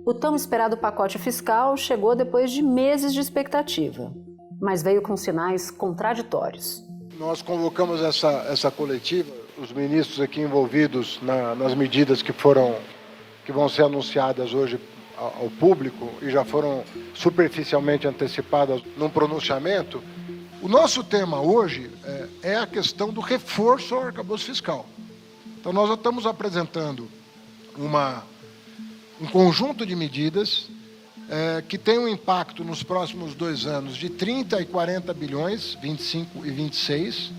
O tão esperado pacote fiscal chegou depois de meses de expectativa, mas veio com sinais contraditórios. Nós convocamos essa coletiva, os ministros aqui envolvidos nas medidas que vão ser anunciadas hoje ao público e já foram superficialmente antecipadas num pronunciamento. O nosso tema hoje é a questão do reforço ao arcabouço fiscal. Então nós já estamos apresentando um conjunto de medidas que tem um impacto nos próximos 2 anos de 30 e 40 bilhões, 25 e 26,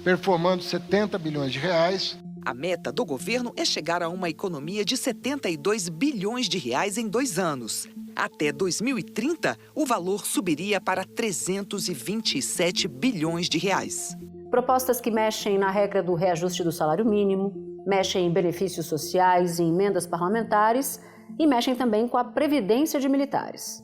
performando 70 bilhões de reais. A meta do governo é chegar a uma economia de 72 bilhões de reais em 2 anos. Até 2030, o valor subiria para 327 bilhões de reais. Propostas que mexem na regra do reajuste do salário mínimo, mexem em benefícios sociais e emendas parlamentares e mexem também com a previdência de militares.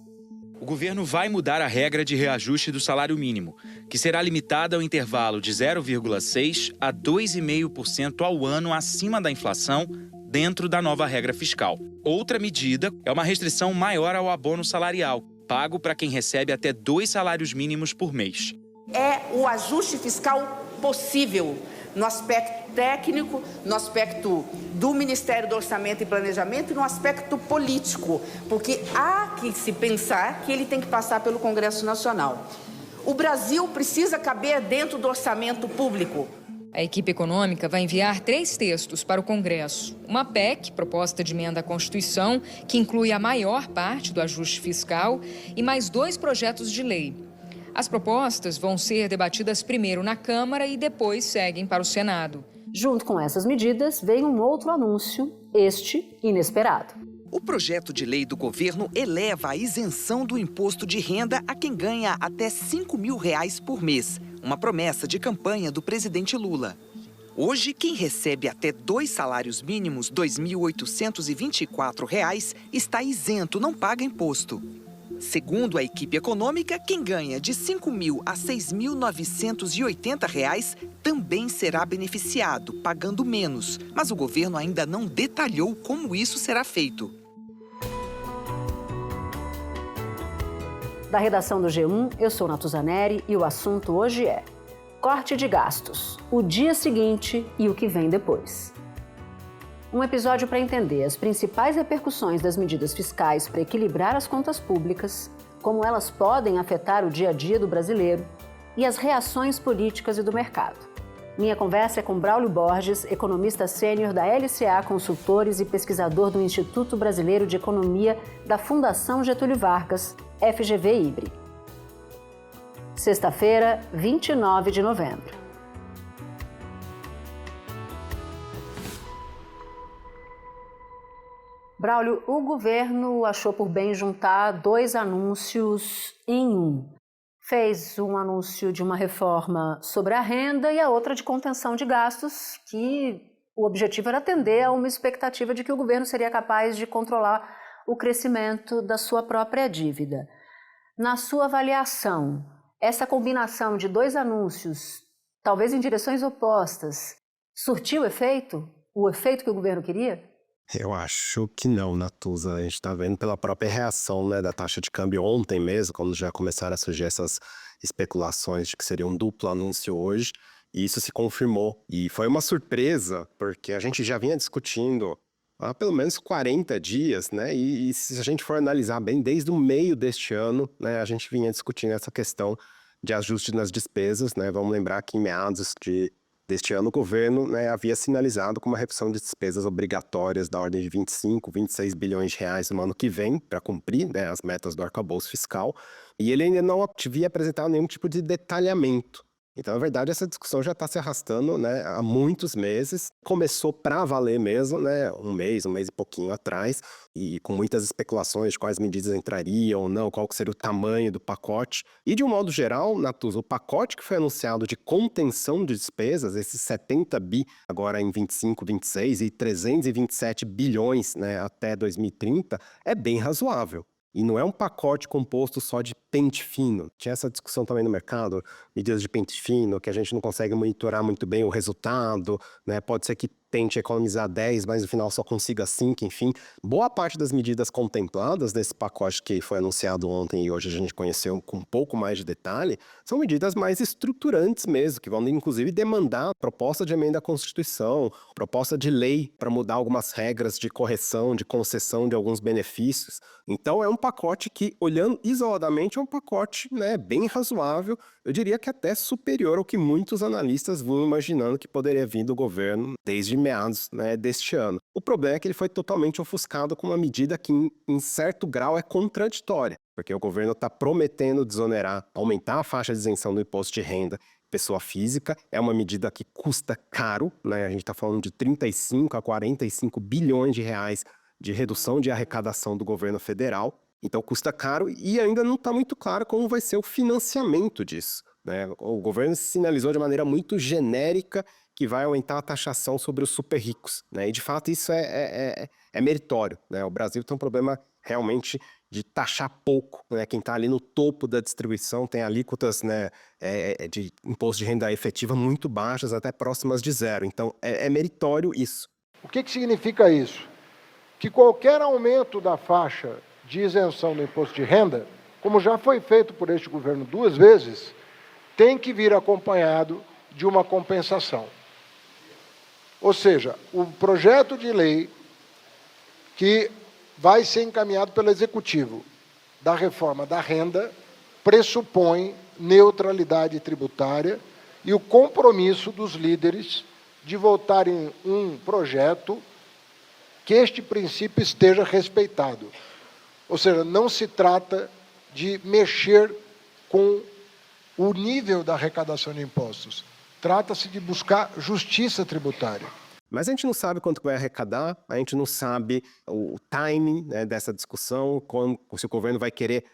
O governo vai mudar a regra de reajuste do salário mínimo, que será limitada ao intervalo de 0,6% a 2,5% ao ano acima da inflação, dentro da nova regra fiscal. Outra medida é uma restrição maior ao abono salarial, pago para quem recebe até 2 salários mínimos por mês. É o ajuste fiscal possível no aspecto técnico, no aspecto do Ministério do Orçamento e Planejamento e no aspecto político, porque há que se pensar que ele tem que passar pelo Congresso Nacional. O Brasil precisa caber dentro do orçamento público. A equipe econômica vai enviar 3 textos para o Congresso. Uma PEC, proposta de emenda à Constituição, que inclui a maior parte do ajuste fiscal, e mais 2 projetos de lei. As propostas vão ser debatidas primeiro na Câmara e depois seguem para o Senado. Junto com essas medidas, veio um outro anúncio, este inesperado. O projeto de lei do governo eleva a isenção do imposto de renda a quem ganha até R$ 5.000 por mês, uma promessa de campanha do presidente Lula. Hoje, quem recebe até 2 salários mínimos, R$ 2.824, está isento, não paga imposto. Segundo a equipe econômica, quem ganha de R$ 5.000 a R$ 6.980 também será beneficiado, pagando menos. Mas o governo ainda não detalhou como isso será feito. Da redação do G1, eu sou Natuzaneri e o assunto hoje é corte de gastos, o dia seguinte e o que vem depois. Um episódio para entender as principais repercussões das medidas fiscais para equilibrar as contas públicas, como elas podem afetar o dia a dia do brasileiro e as reações políticas e do mercado. Minha conversa é com Braulio Borges, economista sênior da LCA Consultores e pesquisador do Instituto Brasileiro de Economia da Fundação Getúlio Vargas, FGV-IBRE. Sexta-feira, 29 de novembro. Braulio, o governo achou por bem juntar 2 anúncios em um. Fez um anúncio de uma reforma sobre a renda e a outra de contenção de gastos, que o objetivo era atender a uma expectativa de que o governo seria capaz de controlar o crescimento da sua própria dívida. Na sua avaliação, essa combinação de 2 anúncios, talvez em direções opostas, surtiu efeito? O efeito que o governo queria? Eu acho que não, Natuza. A gente está vendo pela própria reação, né, da taxa de câmbio ontem mesmo, quando já começaram a surgir essas especulações de que seria um duplo anúncio hoje, e isso se confirmou. E foi uma surpresa, porque a gente já vinha discutindo há pelo menos 40 dias, né, e se a gente for analisar bem, desde o meio deste ano, né, a gente vinha discutindo essa questão de ajuste nas despesas, né. Vamos lembrar que em meados deste ano, o governo, né, havia sinalizado com uma redução de despesas obrigatórias da ordem de 25, 26 bilhões de reais no ano que vem, para cumprir, né, as metas do arcabouço fiscal, e ele ainda não havia apresentado nenhum tipo de detalhamento. Então, na verdade, essa discussão já está se arrastando, né, há muitos meses. Começou para valer mesmo, né, um mês e pouquinho atrás, e com muitas especulações de quais medidas entrariam ou não, qual que seria o tamanho do pacote. E, de um modo geral, Natuza, o pacote que foi anunciado de contenção de despesas, esses 70 bi agora em 25, 26 e 327 bilhões, né, até 2030, é bem razoável. E não é um pacote composto só de pente fino. Tinha essa discussão também no mercado, medidas de pente fino, que a gente não consegue monitorar muito bem o resultado, né? Pode ser que tente economizar 10, mas no final só consiga 5, enfim. Boa parte das medidas contempladas nesse pacote que foi anunciado ontem e hoje a gente conheceu com um pouco mais de detalhe, são medidas mais estruturantes mesmo, que vão inclusive demandar proposta de emenda à Constituição, proposta de lei para mudar algumas regras de correção, de concessão de alguns benefícios. Então é um pacote que, olhando isoladamente, é um pacote, né, bem razoável, eu diria que até superior ao que muitos analistas vão imaginando que poderia vir do governo desde meados, né, deste ano. O problema é que ele foi totalmente ofuscado com uma medida que, em certo grau, é contraditória, porque o governo está prometendo desonerar, aumentar a faixa de isenção do imposto de renda pessoa física, é uma medida que custa caro, né? A gente está falando de 35 a 45 bilhões de reais de redução de arrecadação do governo federal, então custa caro e ainda não está muito claro como vai ser o financiamento disso, né? O governo sinalizou de maneira muito genérica que vai aumentar a taxação sobre os super ricos, né? E de fato isso é meritório, né? O Brasil tem um problema realmente de taxar pouco, né? Quem está ali no topo da distribuição tem alíquotas, né, de imposto de renda efetiva muito baixas, até próximas de zero. Então é meritório isso. O que significa isso? Que qualquer aumento da faixa de isenção do imposto de renda, como já foi feito por este governo 2 vezes, tem que vir acompanhado de uma compensação. Ou seja, o projeto de lei que vai ser encaminhado pelo Executivo da reforma da renda pressupõe neutralidade tributária e o compromisso dos líderes de votarem um projeto que este princípio esteja respeitado. Ou seja, não se trata de mexer com o nível da arrecadação de impostos. Trata-se de buscar justiça tributária. Mas a gente não sabe quanto vai arrecadar, a gente não sabe o timing, né, dessa discussão, se o governo vai querer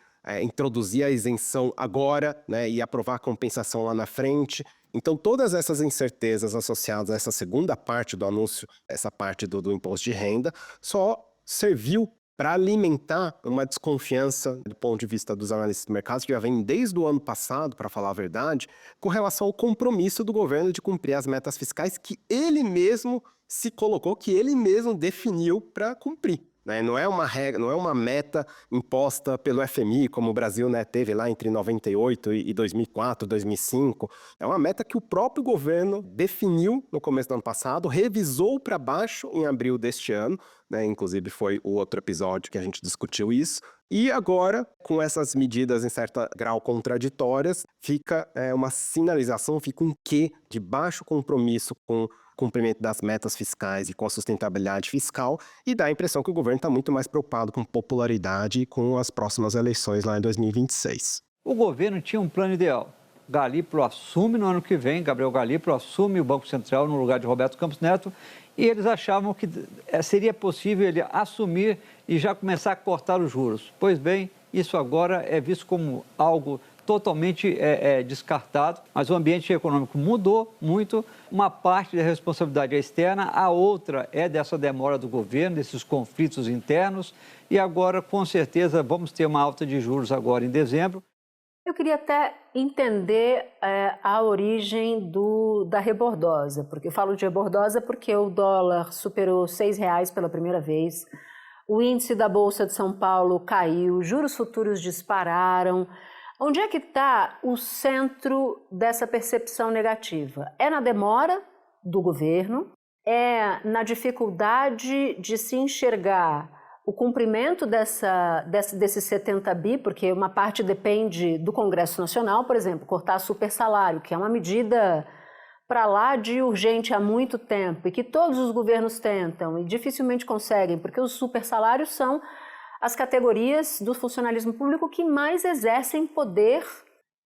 introduzir a isenção agora, né, e aprovar a compensação lá na frente. Então, todas essas incertezas associadas a essa segunda parte do anúncio, essa parte do imposto de renda, só serviu para alimentar uma desconfiança do ponto de vista dos analistas do mercado, que já vem desde o ano passado, para falar a verdade, com relação ao compromisso do governo de cumprir as metas fiscais que ele mesmo se colocou, que ele mesmo definiu para cumprir. Né? Não é uma regra, não é uma meta imposta pelo FMI, como o Brasil, né, teve lá entre 98 e 2004, 2005. É uma meta que o próprio governo definiu no começo do ano passado, revisou para baixo em abril deste ano, né? Inclusive foi o outro episódio que a gente discutiu isso. E agora, com essas medidas em certo grau contraditórias, fica uma sinalização, fica um quê de baixo compromisso com cumprimento das metas fiscais e com a sustentabilidade fiscal, e dá a impressão que o governo está muito mais preocupado com popularidade e com as próximas eleições lá em 2026. O governo tinha um plano ideal. Galípolo assume no ano que vem, Gabriel Galípolo assume o Banco Central no lugar de Roberto Campos Neto, e eles achavam que seria possível ele assumir e já começar a cortar os juros. Pois bem, isso agora é visto como algo totalmente descartado, mas o ambiente econômico mudou muito, uma parte da responsabilidade é externa, a outra é dessa demora do governo, desses conflitos internos, e agora, com certeza, vamos ter uma alta de juros agora em dezembro. Eu queria até entender a origem da rebordosa, porque eu falo de rebordosa porque o dólar superou R$6 pela primeira vez, o índice da Bolsa de São Paulo caiu, juros futuros dispararam. Onde é que está o centro dessa percepção negativa? É na demora do governo? É na dificuldade de se enxergar o cumprimento desses 70 bi, porque uma parte depende do Congresso Nacional, por exemplo, cortar super salário, que é uma medida para lá de urgente há muito tempo e que todos os governos tentam e dificilmente conseguem, porque os super salários são as categorias do funcionalismo público que mais exercem poder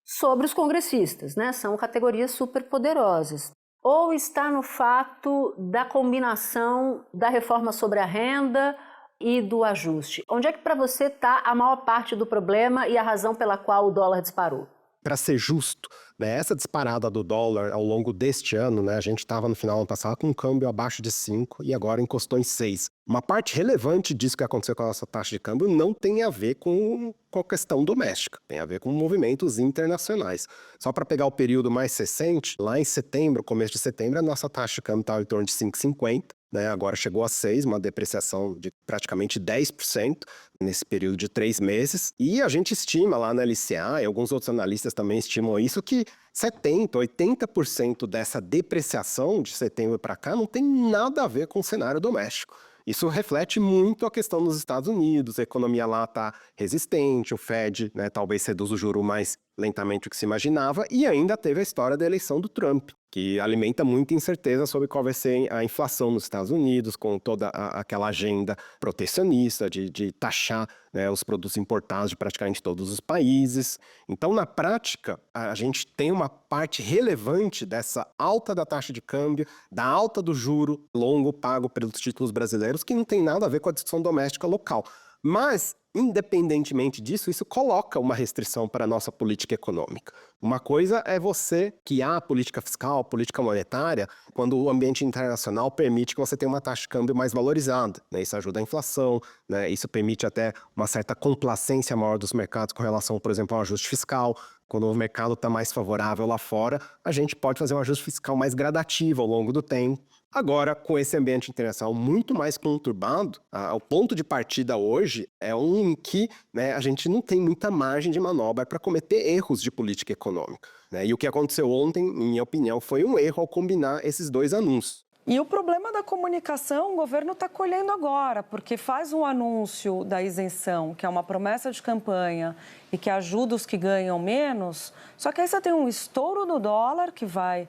sobre os congressistas, né? São categorias superpoderosas. Ou está no fato da combinação da reforma sobre a renda e do ajuste? Onde é que para você está a maior parte do problema e a razão pela qual o dólar disparou? para ser justo, né, essa disparada do dólar ao longo deste ano, né, a gente estava no final do ano passado com um câmbio abaixo de 5 e agora encostou em 6. Uma parte relevante disso que aconteceu com a nossa taxa de câmbio não tem a ver com a questão doméstica, tem a ver com movimentos internacionais. Só para pegar o período mais recente, lá em setembro, começo de setembro, a nossa taxa de câmbio estava em torno de 5,50. Né, agora chegou a 6, uma depreciação de praticamente 10% nesse período de 3 meses. E a gente estima lá na LCA, e alguns outros analistas também estimam isso, que 70%, 80% dessa depreciação de setembro para cá não tem nada a ver com o cenário doméstico. Isso reflete muito a questão nos Estados Unidos, a economia lá está resistente, o Fed, né, talvez reduza o juro mais lentamente do que se imaginava, e ainda teve a história da eleição do Trump, que alimenta muita incerteza sobre qual vai ser a inflação nos Estados Unidos, com toda aquela agenda protecionista de taxar, né, os produtos importados de praticamente todos os países. Então, na prática, a gente tem uma parte relevante dessa alta da taxa de câmbio, da alta do juro longo pago pelos títulos brasileiros, que não tem nada a ver com a discussão doméstica local. Mas, independentemente disso, isso coloca uma restrição para a nossa política econômica. Uma coisa é você guiar a política fiscal, a política monetária, quando o ambiente internacional permite que você tenha uma taxa de câmbio mais valorizada, né? Isso ajuda a inflação, né? Isso permite até uma certa complacência maior dos mercados com relação, por exemplo, ao ajuste fiscal. Quando o mercado está mais favorável lá fora, a gente pode fazer um ajuste fiscal mais gradativo ao longo do tempo. Agora, com esse ambiente internacional muito mais conturbado, o ponto de partida hoje é um em que, né, a gente não tem muita margem de manobra para cometer erros de política econômica, né? E o que aconteceu ontem, em minha opinião, foi um erro ao combinar esses dois anúncios. E o problema da comunicação, o governo está colhendo agora, porque faz um anúncio da isenção, que é uma promessa de campanha e que ajuda os que ganham menos, só que aí você tem um estouro do dólar que vai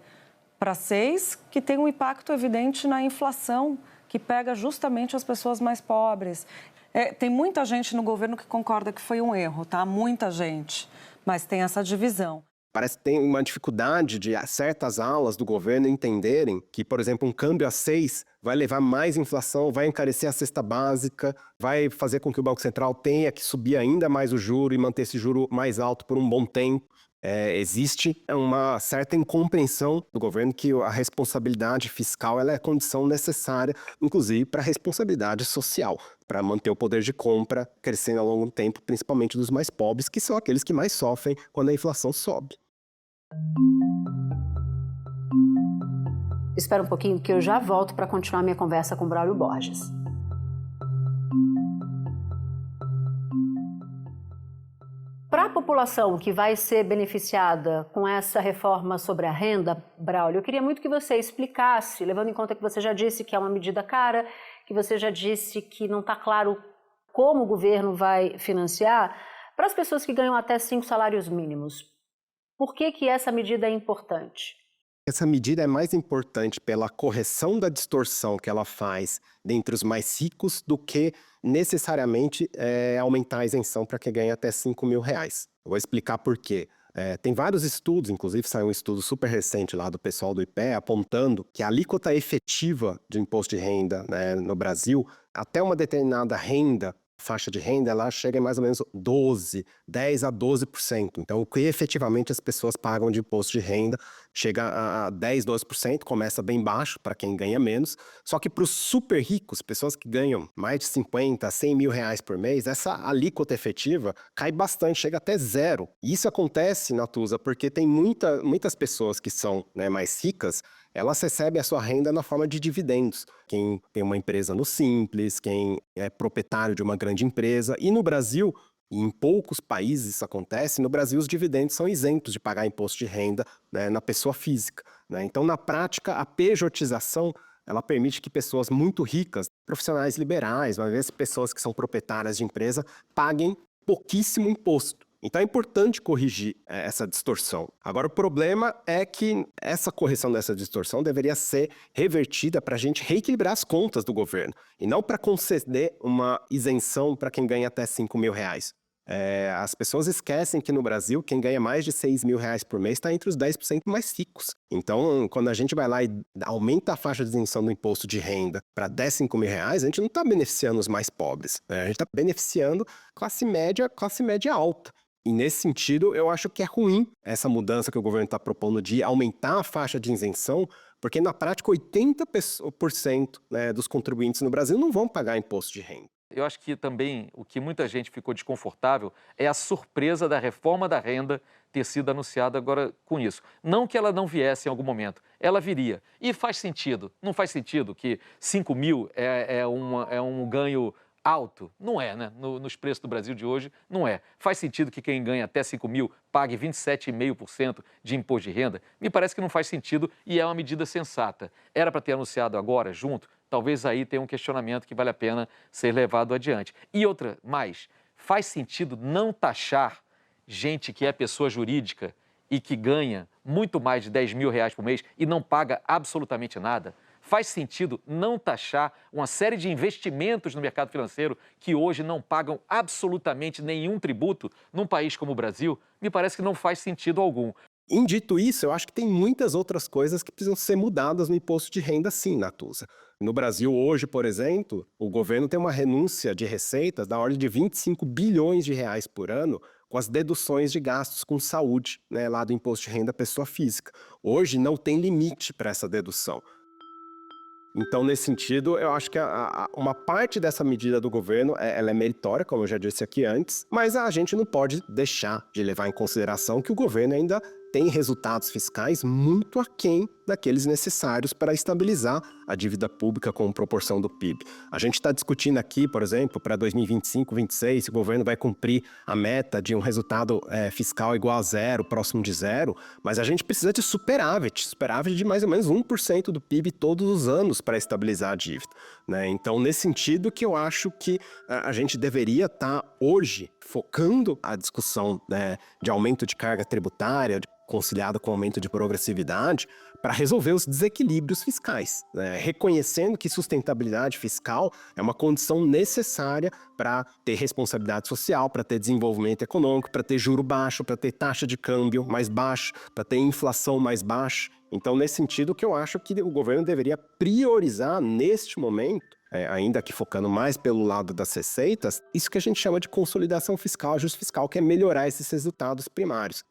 para 6, que tem um impacto evidente na inflação, que pega justamente as pessoas mais pobres. Tem muita gente no governo que concorda que foi um erro, tá? Muita gente, mas tem essa divisão. Parece que tem uma dificuldade de certas alas do governo entenderem que, por exemplo, um câmbio a 6 vai levar mais inflação, vai encarecer a cesta básica, vai fazer com que o Banco Central tenha que subir ainda mais o juro e manter esse juro mais alto por um bom tempo. Existe uma certa incompreensão do governo que a responsabilidade fiscal ela é a condição necessária, inclusive para a responsabilidade social, para manter o poder de compra crescendo ao longo do tempo, principalmente dos mais pobres, que são aqueles que mais sofrem quando a inflação sobe. Espera um pouquinho que eu já volto para continuar minha conversa com Braulio Borges. Para a população que vai ser beneficiada com essa reforma sobre a renda, Braulio, eu queria muito que você explicasse, levando em conta que você já disse que é uma medida cara, que você já disse que não está claro como o governo vai financiar, para as pessoas que ganham até 5 salários mínimos. Por que essa medida é importante? Essa medida é mais importante pela correção da distorção que ela faz dentre os mais ricos do que necessariamente aumentar a isenção para quem ganha até R$5.000. Eu vou explicar por quê. Tem vários estudos, inclusive saiu um estudo super recente lá do pessoal do IPEA, apontando que a alíquota efetiva de imposto de renda, né, no Brasil, até uma determinada renda, faixa de renda, ela chega em mais ou menos 10 a 12%. Então, o que efetivamente as pessoas pagam de imposto de renda chega a 10, 12%, começa bem baixo para quem ganha menos. Só que para os super ricos, pessoas que ganham mais de 50 a 100 mil reais por mês, essa alíquota efetiva cai bastante, chega até zero. E isso acontece, Natuza, porque tem muitas pessoas que são, né, mais ricas, elas recebem a sua renda na forma de dividendos. Quem tem uma empresa no Simples, quem é proprietário de uma grande empresa. E no Brasil, e em poucos países isso acontece, no Brasil os dividendos são isentos de pagar imposto de renda, né, na pessoa física, né? Então, na prática, a pejotização ela permite que pessoas muito ricas, profissionais liberais, às vezes pessoas que são proprietárias de empresa, paguem pouquíssimo imposto. Então é importante corrigir essa distorção. Agora o problema é que essa correção dessa distorção deveria ser revertida para a gente reequilibrar as contas do governo e não para conceder uma isenção para quem ganha até R$5.000. As pessoas esquecem que no Brasil quem ganha mais de R$6.000 por mês está entre os 10% mais ricos. Então, quando a gente vai lá e aumenta a faixa de isenção do imposto de renda para R$5.000, a gente não está beneficiando os mais pobres, né? A gente está beneficiando classe média alta. E nesse sentido, eu acho que é ruim essa mudança que o governo está propondo de aumentar a faixa de isenção, porque na prática 80%, né, dos contribuintes no Brasil não vão pagar imposto de renda. Eu acho que também o que muita gente ficou desconfortável é a surpresa da reforma da renda ter sido anunciada agora com isso. Não que ela não viesse em algum momento, ela viria. E faz sentido, não faz sentido que 5 mil é um ganho alto? Não é, né? Nos preços do Brasil de hoje, não é. Faz sentido que quem ganha até 5 mil pague 27,5% de imposto de renda? Me parece que não faz sentido e é uma medida sensata. Era para ter anunciado agora, junto? Talvez aí tenha um questionamento que vale a pena ser levado adiante. E outra, mais, faz sentido não taxar gente que é pessoa jurídica e que ganha muito mais de 10 mil reais por mês e não paga absolutamente nada? Faz sentido não taxar uma série de investimentos no mercado financeiro que hoje não pagam absolutamente nenhum tributo num país como o Brasil? Me parece que não faz sentido algum. Dito isso, eu acho que tem muitas outras coisas que precisam ser mudadas no imposto de renda, sim, Natuza. No Brasil, hoje, por exemplo, o governo tem uma renúncia de receitas da ordem de 25 bilhões de reais por ano com as deduções de gastos com saúde, né, lá do imposto de renda pessoa física. Hoje não tem limite para essa dedução. Então, nesse sentido, eu acho que uma parte dessa medida do governo ela é meritória, como eu já disse aqui antes, mas a gente não pode deixar de levar em consideração que o governo ainda tem resultados fiscais muito aquém daqueles necessários para estabilizar a dívida pública como proporção do PIB. A gente está discutindo aqui, por exemplo, para 2025, 2026, se o governo vai cumprir a meta de um resultado fiscal igual a zero, próximo de zero, mas a gente precisa de superávit de mais ou menos 1% do PIB todos os anos para estabilizar a dívida, né? Então, nesse sentido que eu acho que a gente deveria estar hoje focando a discussão, né, de aumento de carga tributária, conciliado com aumento de progressividade, para resolver os desequilíbrios fiscais, né? Reconhecendo que sustentabilidade fiscal é uma condição necessária para ter responsabilidade social, para ter desenvolvimento econômico, para ter juro baixo, para ter taxa de câmbio mais baixa, para ter inflação mais baixa. Então, nesse sentido, que eu acho que o governo deveria priorizar neste momento, ainda que focando mais pelo lado das receitas, isso que a gente chama de consolidação fiscal, ajuste fiscal, que é melhorar esses resultados primários.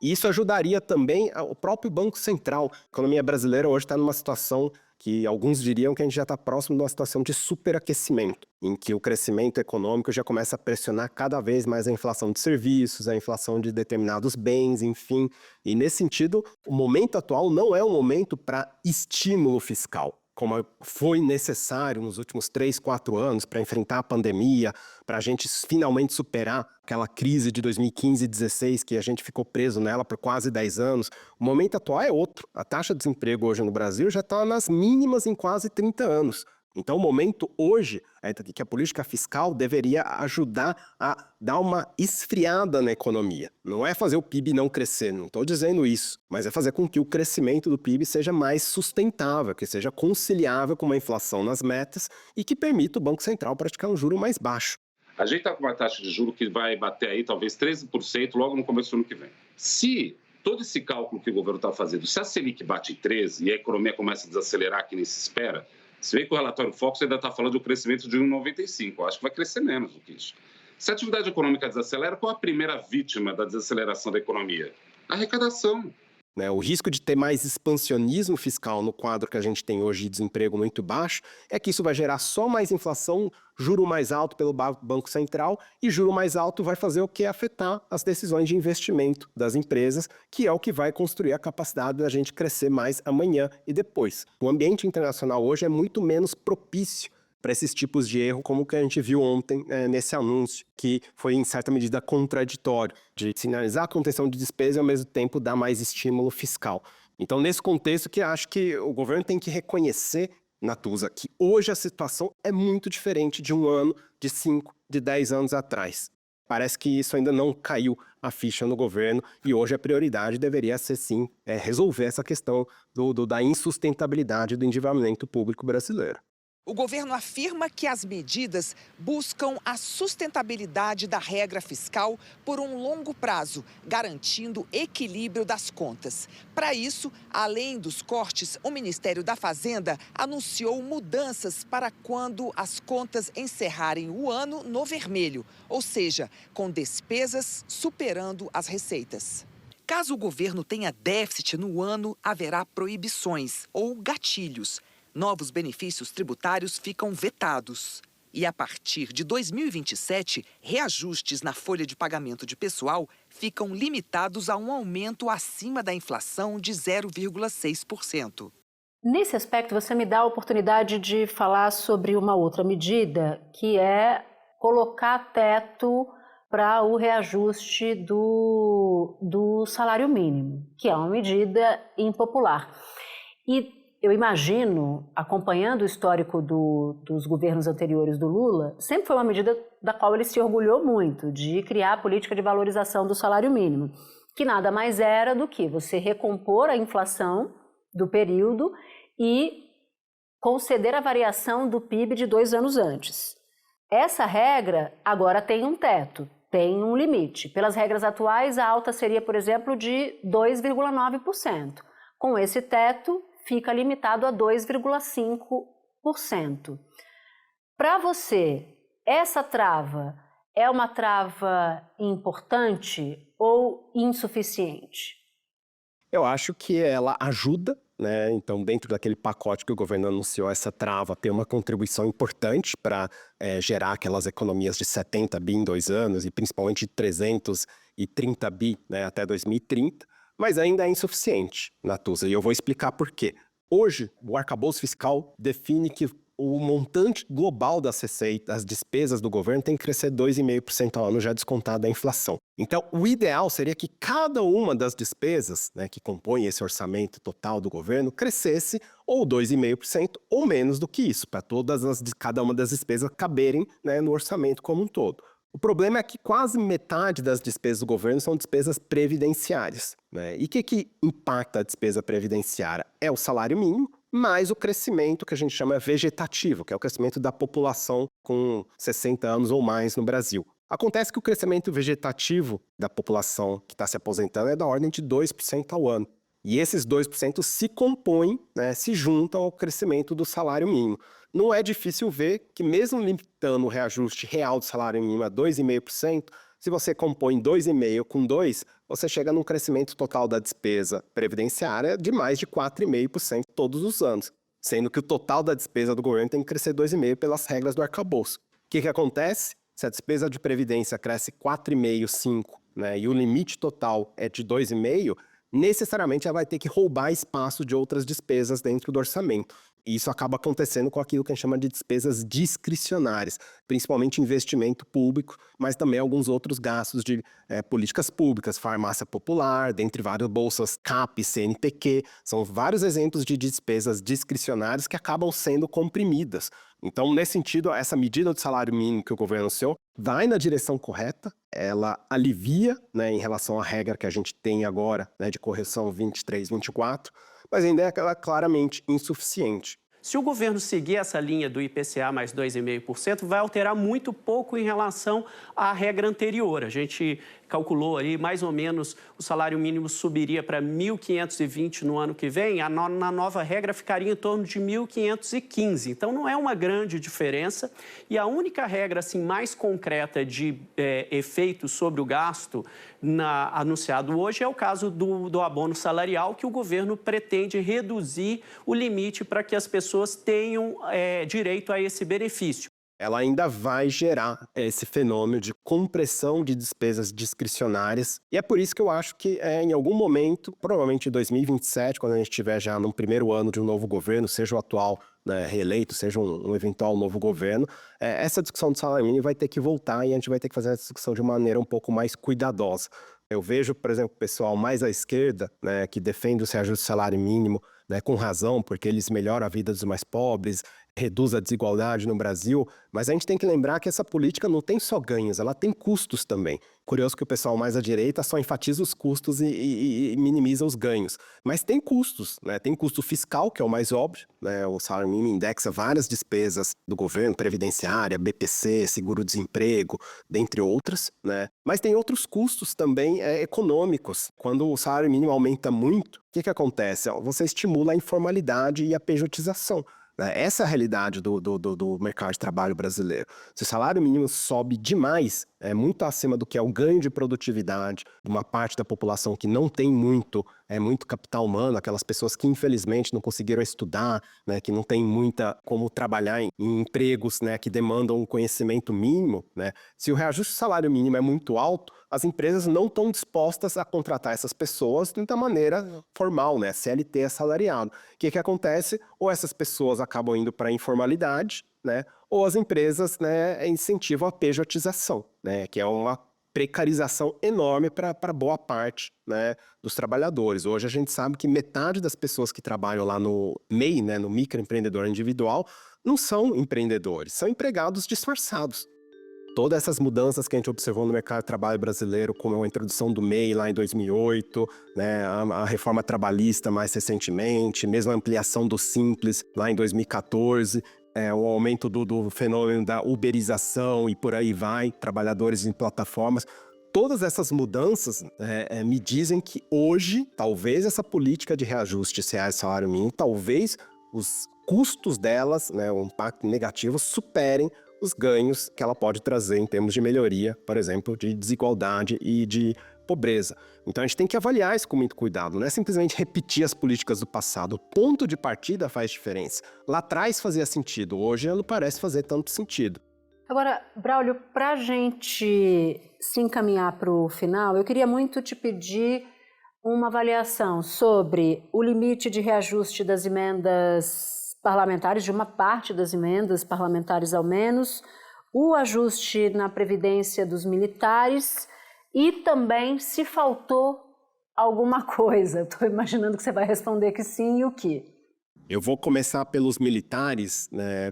E isso ajudaria também o próprio Banco Central. A economia brasileira hoje está numa situação que alguns diriam que a gente já está próximo de uma situação de superaquecimento, em que o crescimento econômico já começa a pressionar cada vez mais a inflação de serviços, a inflação de determinados bens, enfim. E nesse sentido, o momento atual não é um momento para estímulo fiscal, como foi necessário nos últimos 3, 4 anos para enfrentar a pandemia, para a gente finalmente superar aquela crise de 2015 e 2016, que a gente ficou preso nela por quase 10 anos. O momento atual é outro. A taxa de desemprego hoje no Brasil já está nas mínimas em quase 30 anos. Então, o momento hoje é que a política fiscal deveria ajudar a dar uma esfriada na economia. Não é fazer o PIB não crescer, não estou dizendo isso, mas é fazer com que o crescimento do PIB seja mais sustentável, que seja conciliável com uma inflação nas metas e que permita o Banco Central praticar um juro mais baixo. A gente está com uma taxa de juros que vai bater aí talvez 13% logo no começo do ano que vem. Se todo esse cálculo que o governo está fazendo, se a Selic bate em 13% e a economia começa a desacelerar, que nem se espera, se vê que o relatório Focus ainda está falando do crescimento de 1,95%. Eu acho que vai crescer menos do que isso. Se a atividade econômica desacelera, qual a primeira vítima da desaceleração da economia? A arrecadação. O risco de ter mais expansionismo fiscal no quadro que a gente tem hoje de desemprego muito baixo é que isso vai gerar só mais inflação, juro mais alto pelo Banco Central, e juro mais alto vai fazer o quê? Afetar as decisões de investimento das empresas, que é o que vai construir a capacidade da gente crescer mais amanhã e depois. O ambiente internacional hoje é muito menos propício para esses tipos de erro, como que a gente viu ontem nesse anúncio, que foi em certa medida contraditório, de sinalizar a contenção de despesa e ao mesmo tempo dar mais estímulo fiscal. Então, nesse contexto que acho que o governo tem que reconhecer, Natuza, que hoje a situação é muito diferente de um ano, de 5, de 10 anos atrás. Parece que isso ainda não caiu a ficha no governo e hoje a prioridade deveria ser, sim, resolver essa questão da insustentabilidade do endividamento público brasileiro. O governo afirma que as medidas buscam a sustentabilidade da regra fiscal por um longo prazo, garantindo equilíbrio das contas. Para isso, além dos cortes, o Ministério da Fazenda anunciou mudanças para quando as contas encerrarem o ano no vermelho, ou seja, com despesas superando as receitas. Caso o governo tenha déficit no ano, haverá proibições ou gatilhos. Novos benefícios tributários ficam vetados. E a partir de 2027, reajustes na folha de pagamento de pessoal ficam limitados a um aumento acima da inflação de 0,6%. Nesse aspecto, você me dá a oportunidade de falar sobre uma outra medida, que é colocar teto para o reajuste do salário mínimo, que é uma medida impopular. E eu imagino, acompanhando o histórico dos governos anteriores do Lula, sempre foi uma medida da qual ele se orgulhou muito, de criar a política de valorização do salário mínimo, que nada mais era do que você recompor a inflação do período e conceder a variação do PIB de 2 anos antes. Essa regra agora tem um teto, tem um limite. Pelas regras atuais, a alta seria, por exemplo, de 2,9%. Com esse teto, fica limitado a 2,5%. Para você, essa trava é uma trava importante ou insuficiente? Eu acho que ela ajuda, né? Então, dentro daquele pacote que o governo anunciou, essa trava tem uma contribuição importante para gerar aquelas economias de 70 bi em 2 anos e principalmente de 330 bi, né, até 2030. Mas ainda é insuficiente, Natuza, e eu vou explicar por quê. Hoje, o arcabouço fiscal define que o montante global das receitas, as despesas do governo, tem que crescer 2,5% ao ano, já descontado a inflação. Então, o ideal seria que cada uma das despesas, né, que compõem esse orçamento total do governo crescesse ou 2,5% ou menos do que isso, para cada uma das despesas caberem, né, no orçamento como um todo. O problema é que quase metade das despesas do governo são despesas previdenciárias, né? E o que impacta a despesa previdenciária? É o salário mínimo, mais o crescimento que a gente chama vegetativo, que é o crescimento da população com 60 anos ou mais no Brasil. Acontece que o crescimento vegetativo da população que está se aposentando é da ordem de 2% ao ano. E esses 2% se compõem, né, se juntam ao crescimento do salário mínimo. Não é difícil ver que mesmo limitando o reajuste real do salário mínimo a 2,5%, se você compõe 2,5% com 2%, você chega num crescimento total da despesa previdenciária de mais de 4,5% todos os anos, sendo que o total da despesa do governo tem que crescer 2,5% pelas regras do arcabouço. O que acontece? Se a despesa de previdência cresce 4,5%, 5%, né, e o limite total é de 2,5%, necessariamente ela vai ter que roubar espaço de outras despesas dentro do orçamento. E isso acaba acontecendo com aquilo que a gente chama de despesas discricionárias, principalmente investimento público, mas também alguns outros gastos de políticas públicas, farmácia popular, dentre várias bolsas CAP, CNPq, são vários exemplos de despesas discricionárias que acabam sendo comprimidas. Então, nesse sentido, essa medida do salário mínimo que o governo anunciou vai na direção correta, ela alivia, né, em relação à regra que a gente tem agora, né, de correção 23, 24, mas ainda é claramente insuficiente. Se o governo seguir essa linha do IPCA mais 2,5%, vai alterar muito pouco em relação à regra anterior. A gente calculou ali, mais ou menos, o salário mínimo subiria para 1.520 no ano que vem, na nova regra ficaria em torno de 1.515. Então, não é uma grande diferença. E a única regra assim, mais concreta de efeito sobre o gasto anunciado hoje é o caso do abono salarial, que o governo pretende reduzir o limite para que as pessoas tenham direito a esse benefício. Ela ainda vai gerar esse fenômeno de compressão de despesas discricionárias. E é por isso que eu acho que em algum momento, provavelmente em 2027, quando a gente estiver já no primeiro ano de um novo governo, seja o atual, né, reeleito, seja um eventual novo governo, essa discussão do salário mínimo vai ter que voltar e a gente vai ter que fazer essa discussão de maneira um pouco mais cuidadosa. Eu vejo, por exemplo, o pessoal mais à esquerda, né, que defende o reajuste do salário mínimo, né, com razão, porque eles melhoram a vida dos mais pobres, reduz a desigualdade no Brasil, mas a gente tem que lembrar que essa política não tem só ganhos, ela tem custos também. Curioso que o pessoal mais à direita só enfatiza os custos e minimiza os ganhos. Mas tem custos, né? Tem custo fiscal, que é o mais óbvio, né? O salário mínimo indexa várias despesas do governo, previdenciária, BPC, seguro-desemprego, dentre outras, né? Mas tem outros custos também econômicos. Quando o salário mínimo aumenta muito, o que acontece? Você estimula a informalidade e a pejotização. Essa é a realidade do mercado de trabalho brasileiro. Se o salário mínimo sobe demais, muito acima do que é o ganho de produtividade de uma parte da população que não tem muito capital humano, aquelas pessoas que infelizmente não conseguiram estudar, né, que não tem muita como trabalhar em empregos, né, que demandam um conhecimento mínimo, né? Se o reajuste do salário mínimo é muito alto, as empresas não estão dispostas a contratar essas pessoas da maneira formal, né? CLT assalariado. O que acontece? Ou essas pessoas acabam indo para a informalidade, né? Ou as empresas, né, incentivam a pejotização, né? Que é uma precarização enorme para boa parte, né, dos trabalhadores. Hoje a gente sabe que metade das pessoas que trabalham lá no MEI, né, no microempreendedor individual, não são empreendedores, são empregados disfarçados. Todas essas mudanças que a gente observou no mercado de trabalho brasileiro, como a introdução do MEI lá em 2008, né, a reforma trabalhista mais recentemente, mesmo a ampliação do Simples lá em 2014, o aumento do fenômeno da uberização e por aí vai, trabalhadores em plataformas. Todas essas mudanças me dizem que hoje, talvez essa política de reajuste reais salário mínimo, talvez os custos delas, né, o impacto negativo, superem os ganhos que ela pode trazer em termos de melhoria, por exemplo, de desigualdade e de pobreza. Então a gente tem que avaliar isso com muito cuidado, não é simplesmente repetir as políticas do passado. O ponto de partida faz diferença. Lá atrás fazia sentido, hoje não parece fazer tanto sentido. Agora, Braulio, para a gente se encaminhar para o final, eu queria muito te pedir uma avaliação sobre o limite de reajuste das emendas parlamentares, de uma parte das emendas parlamentares ao menos, o ajuste na previdência dos militares e também se faltou alguma coisa. Estou imaginando que você vai responder que sim e o que. Eu vou começar pelos militares, né,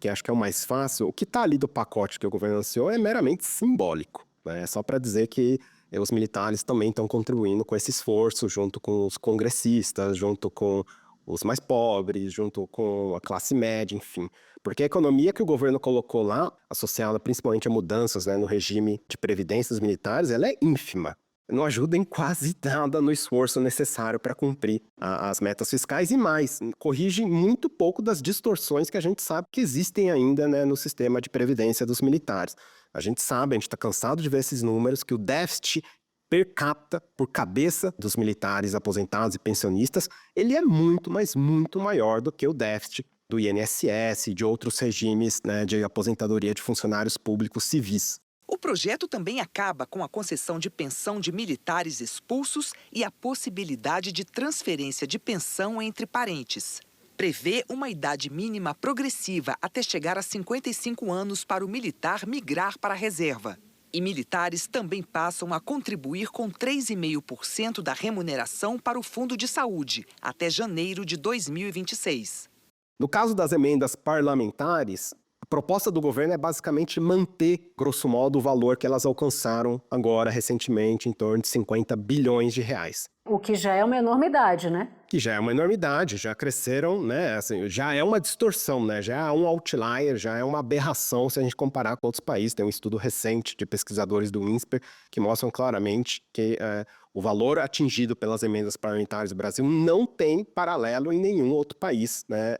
que acho que é o mais fácil. O que está ali do pacote que o governo anunciou é meramente simbólico, né? É só para dizer que os militares também estão contribuindo com esse esforço, junto com os congressistas, junto com os mais pobres, junto com a classe média, enfim. Porque a economia que o governo colocou lá, associada principalmente a mudanças, né, no regime de previdência dos militares, ela é ínfima. Não ajuda em quase nada no esforço necessário para cumprir as metas fiscais e mais, corrige muito pouco das distorções que a gente sabe que existem ainda, né, no sistema de previdência dos militares. A gente está cansado de ver esses números, que o déficit per capita, por cabeça dos militares aposentados e pensionistas, ele é muito, mas muito maior do que o déficit do INSS e de outros regimes, né, de aposentadoria de funcionários públicos civis. O projeto também acaba com a concessão de pensão de militares expulsos e a possibilidade de transferência de pensão entre parentes. Prevê uma idade mínima progressiva até chegar a 55 anos para o militar migrar para a reserva. E militares também passam a contribuir com 3,5% da remuneração para o Fundo de Saúde, até janeiro de 2026. No caso das emendas parlamentares, a proposta do governo é basicamente manter, grosso modo, o valor que elas alcançaram agora, recentemente, em torno de 50 bilhões de reais. O que já é uma enormidade, né? Que já é uma enormidade, já cresceram, né? Assim, já é uma distorção, né? Já é um outlier, já é uma aberração se a gente comparar com outros países. Tem um estudo recente de pesquisadores do INSPER que mostram claramente que o valor atingido pelas emendas parlamentares do Brasil não tem paralelo em nenhum outro país, né?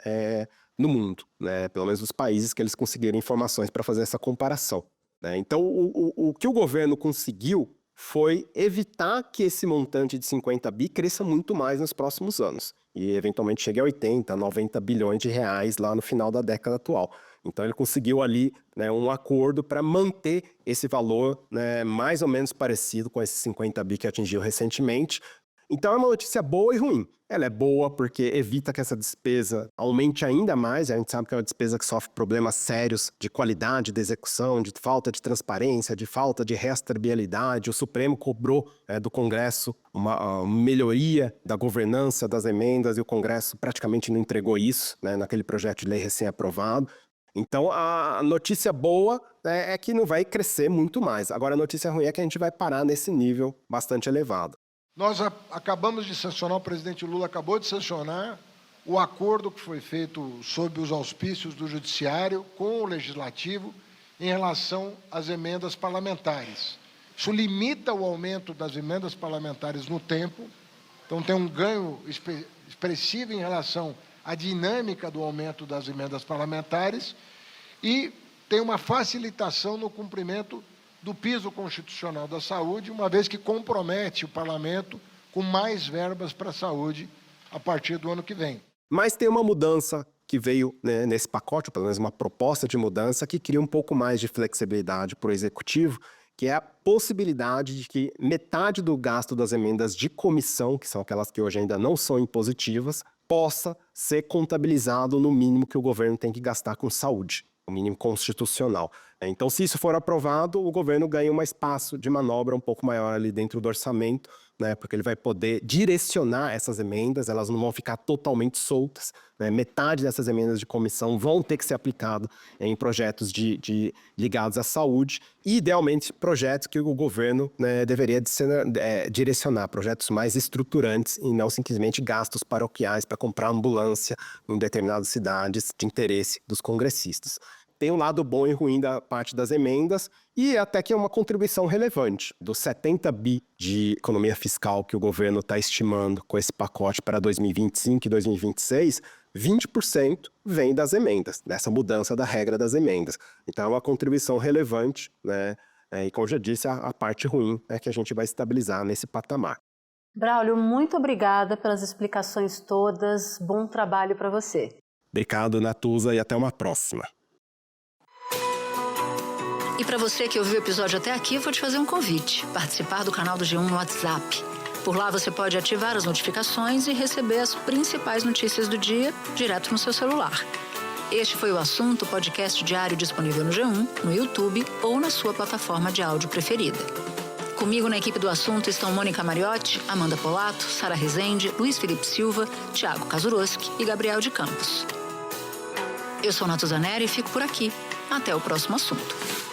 No mundo, né? Pelo menos os países que eles conseguiram informações para fazer essa comparação, né? Então, o que o governo conseguiu foi evitar que esse montante de 50 bi cresça muito mais nos próximos anos e eventualmente chegue a 80, 90 bilhões de reais lá no final da década atual. Então ele conseguiu ali, né, um acordo para manter esse valor, né, mais ou menos parecido com esses 50 bi que atingiu recentemente, Então é uma notícia boa e ruim. Ela é boa porque evita que essa despesa aumente ainda mais. A gente sabe que é uma despesa que sofre problemas sérios de qualidade de execução, de falta de transparência, de falta de rastreabilidade. O Supremo cobrou do Congresso uma melhoria da governança das emendas e o Congresso praticamente não entregou isso, né, naquele projeto de lei recém-aprovado. Então, a notícia boa é que não vai crescer muito mais. Agora, a notícia ruim é que a gente vai parar nesse nível bastante elevado. Nós acabamos de sancionar, o presidente Lula acabou de sancionar o acordo que foi feito sob os auspícios do Judiciário com o Legislativo em relação às emendas parlamentares. Isso limita o aumento das emendas parlamentares no tempo, então tem um ganho expressivo em relação à dinâmica do aumento das emendas parlamentares e tem uma facilitação no cumprimento do piso constitucional da saúde, uma vez que compromete o parlamento com mais verbas para a saúde a partir do ano que vem. Mas tem uma mudança que veio, né, nesse pacote, pelo menos uma proposta de mudança, que cria um pouco mais de flexibilidade para o Executivo, que é a possibilidade de que metade do gasto das emendas de comissão, que são aquelas que hoje ainda não são impositivas, possa ser contabilizado no mínimo que o governo tem que gastar com saúde, o mínimo constitucional. Então, se isso for aprovado, o governo ganha um espaço de manobra um pouco maior ali dentro do orçamento, né, porque ele vai poder direcionar essas emendas, elas não vão ficar totalmente soltas, né, metade dessas emendas de comissão vão ter que ser aplicadas em projetos ligados à saúde e, idealmente, projetos que o governo, né, deveria direcionar, projetos mais estruturantes e não simplesmente gastos paroquiais para comprar ambulância em determinadas cidades de interesse dos congressistas. Tem um lado bom e ruim da parte das emendas e até que é uma contribuição relevante. Dos 70 bi de economia fiscal que o governo está estimando com esse pacote para 2025 e 2026, 20% vem das emendas, dessa mudança da regra das emendas. Então é uma contribuição relevante, né? E como eu já disse, a parte ruim é que a gente vai estabilizar nesse patamar. Braulio, muito obrigada pelas explicações todas. Bom trabalho para você. Obrigado, Natuza, e até uma próxima. E para você que ouviu o episódio até aqui, vou te fazer um convite. Participar do canal do G1 no WhatsApp. Por lá você pode ativar as notificações e receber as principais notícias do dia direto no seu celular. Este foi o Assunto, podcast diário disponível no G1, no YouTube ou na sua plataforma de áudio preferida. Comigo na equipe do Assunto estão Mônica Mariotti, Amanda Polato, Sara Rezende, Luiz Felipe Silva, Thiago Kazuroski e Gabriel de Campos. Eu sou Natuza Neri e fico por aqui. Até o próximo assunto.